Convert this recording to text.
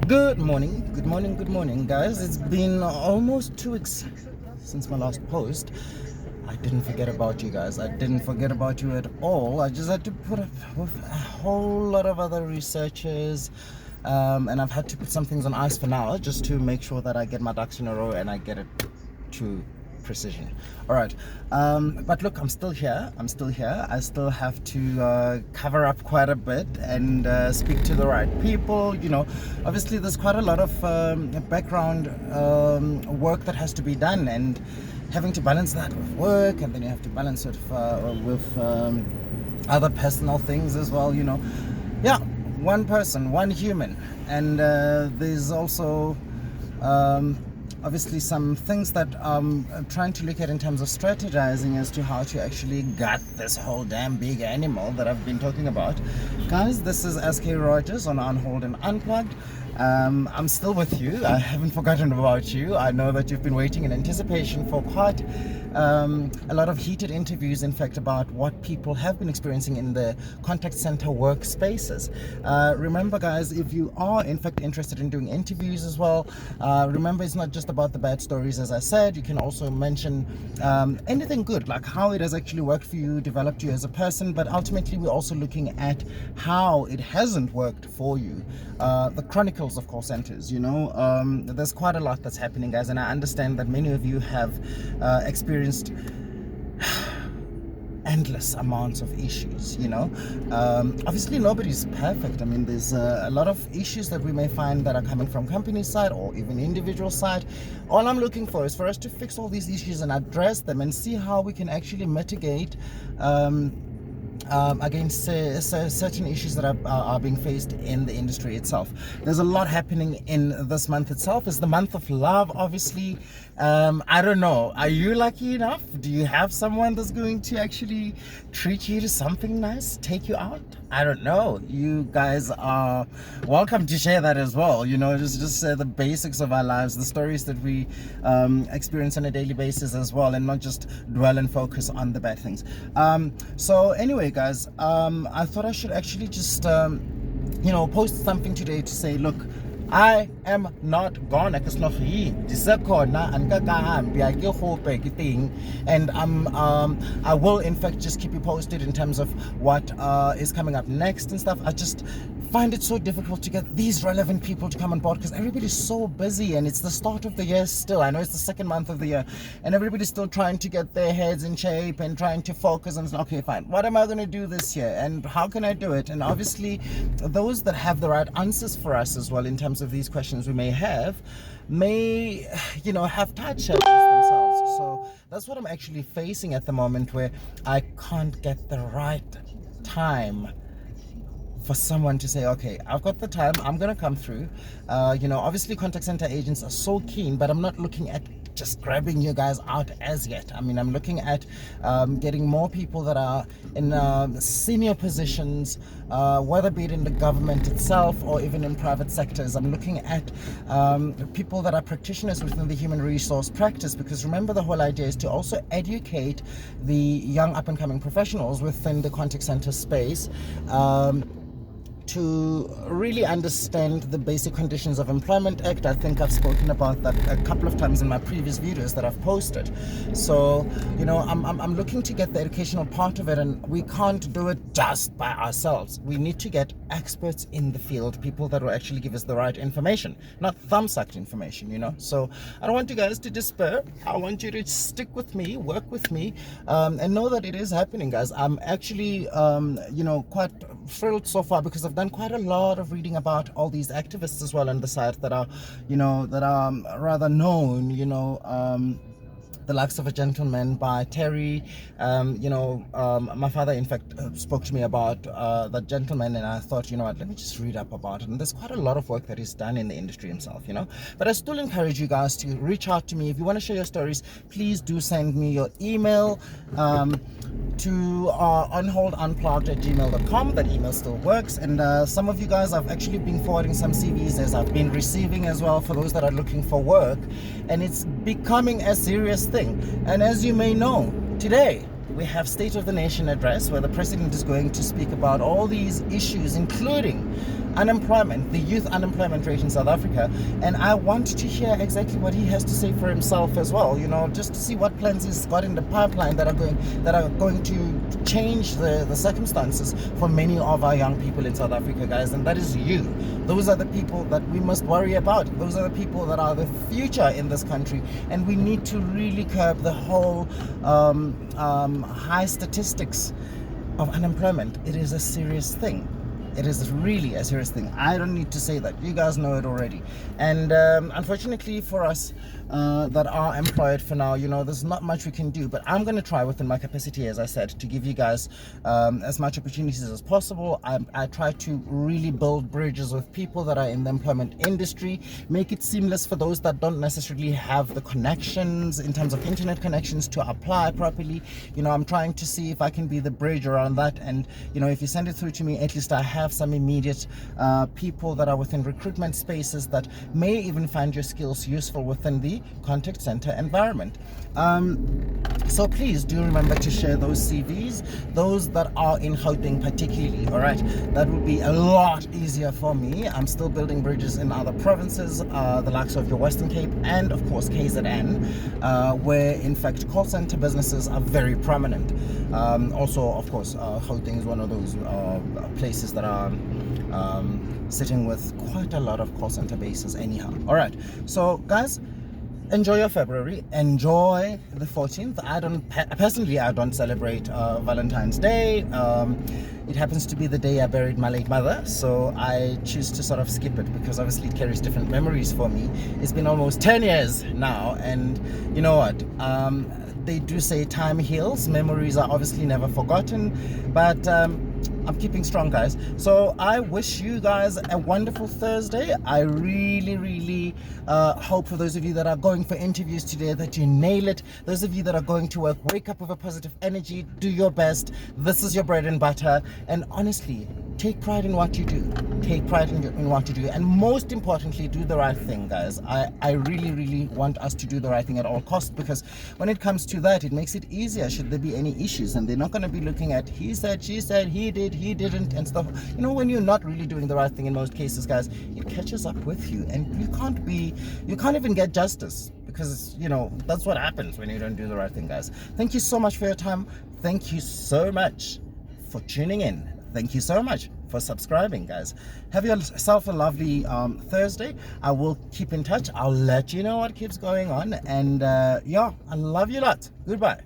Good morning, good morning, guys. It's been almost 2 weeks since my last post. I didn't forget about you guys. I didn't forget about you at all. I just had to put up with a whole lot of other researches, and I've had to put some things on ice for now just to make sure that I get my ducks in a row and I get it to precision. All right, but look, I'm still here. I still have to cover up quite a bit and speak to the right people. Obviously there's quite a lot of background work that has to be done, and having to balance that with work, and then you have to balance it with other personal things as well. Yeah, one person, one human. And there's also obviously some things that I'm trying to look at in terms of strategizing as to how to actually gut this whole damn big animal that I've been talking about. Guys, this is SK Rogers on Unhold and Unplugged. I'm still with you. I haven't forgotten about you. I know that you've been waiting in anticipation for quite a lot of heated interviews, in fact, about what people have been experiencing in the contact center workspaces. Remember, guys, if you are in fact interested in doing interviews as well, remember, it's not just about the bad stories. As I said, you can also mention anything good, like how it has actually worked for you, developed you as a person. But ultimately, we're also looking at how it hasn't worked for you. The chronicles of call centers. There's quite a lot that's happening, guys, and I understand that many of you have experienced endless amounts of issues. Obviously nobody's perfect. I mean, there's a lot of issues that we may find that are coming from company side or even individual side. All I'm looking for is for us to fix all these issues and address them and see how we can actually mitigate against certain issues that are being faced in the industry itself. There's a lot happening in this month itself. It's the month of love, obviously. I don't know, are you lucky enough? Do you have someone that's going to actually treat you to something nice, take you out? I don't know. You guys are welcome to share that as well. Just the basics of our lives, the stories that we experience on a daily basis as well, and not just dwell and focus on the bad things. So anyway, guys, I thought I should actually just post something today to say, look, I am not gone. And I will in fact just keep you posted in terms of what is coming up next and stuff. I just find it so difficult to get these relevant people to come on board because everybody's so busy, and it's the start of the year still. I know it's the second month of the year, and everybody's still trying to get their heads in shape and trying to focus and say, okay, fine, what am I going to do this year and how can I do it? And obviously those that have the right answers for us as well in terms of these questions we may have have tight schedules themselves. So that's what I'm actually facing at the moment, where I can't get the right time for someone to say, okay, I've got the time, I'm gonna come through. Obviously contact center agents are so keen, but I'm not looking at just grabbing you guys out as yet. I mean, I'm looking at getting more people that are in senior positions, whether be it in the government itself or even in private sectors. I'm looking at people that are practitioners within the human resource practice, because remember, the whole idea is to also educate the young up and coming professionals within the contact center space, to really understand the Basic Conditions of Employment Act. I think I've spoken about that a couple of times in my previous videos that I've posted. So, I'm looking to get the educational part of it, and we can't do it just by ourselves. We need to get experts in the field, people that will actually give us the right information, not thumb-sucked information, So I don't want you guys to despair. I want you to stick with me, work with me, and know that it is happening, guys. I'm actually, quite thrilled so far, because I've done quite a lot of reading about all these activists as well on the side that are, rather known, the likes of A Gentleman by Terry. My father in fact spoke to me about that gentleman, and I thought, let me just read up about it. And there's quite a lot of work that is done in the industry himself, but I still encourage you guys to reach out to me. If you want to share your stories, please do send me your email to onholdunplugged@gmail.com. That email still works, and some of you guys, I've actually been forwarding some CVs as I've been receiving as well, for those that are looking for work, and it's becoming a serious thing. And as you may know, today we have State of the Nation address, where the president is going to speak about all these issues, including unemployment, the youth unemployment rate in South Africa, and I want to hear exactly what he has to say for himself as well. You know, just to see what plans he's got in the pipeline that are going to change the circumstances for many of our young people in South Africa, guys. And that is you. Those are the people that we must worry about. Those are the people that are the future in this country, and we need to really curb the whole high statistics of unemployment. It is a serious thing. It is really a serious thing. I don't need to say that. You guys know it already. And unfortunately for us that are employed for now, you know, there's not much we can do. But I'm going to try within my capacity, as I said, to give you guys as much opportunities as possible. I try to really build bridges with people that are in the employment industry, make it seamless for those that don't necessarily have the connections in terms of internet connections to apply properly. You know, I'm trying to see if I can be the bridge around that. And, you know, if you send it through to me, at least I have some immediate people that are within recruitment spaces that may even find your skills useful within the contact center environment. So please do remember to share those CVs, those that are in Gauteng particularly. All right, that would be a lot easier for me. I'm still building bridges in other provinces, the likes of your Western Cape and of course KZN, where in fact call center businesses are very prominent. Also, of course, Gauteng is one of those places that are sitting with quite a lot of call center bases anyhow. All right, so guys, enjoy your February, enjoy the 14th. Personally, I don't celebrate Valentine's Day. It happens to be the day I buried my late mother, so I choose to sort of skip it because obviously it carries different memories for me. It's been almost 10 years now, and you know what, they do say time heals. Memories are obviously never forgotten, but I'm keeping strong, guys. So I wish you guys a wonderful Thursday. I really hope for those of you that are going for interviews today that you nail it. Those of you that are going to work, wake up with a positive energy, do your best. This is your bread and butter, and honestly, take pride in what you do. Take pride in what you do, and most importantly, do the right thing, guys. I really want us to do the right thing at all costs, because when it comes to that, it makes it easier should there be any issues, and they're not going to be looking at he said, she said, he did, he didn't, and stuff. You know, when you're not really doing the right thing in most cases, guys, it catches up with you, and you can't even get justice, because you know that's what happens when you don't do the right thing, guys. Thank you so much for your time. Thank you so much for tuning in. Thank you so much for subscribing, guys. Have yourself a lovely Thursday. I will keep in touch. I'll let you know what keeps going on, and yeah, I love you lots. Goodbye.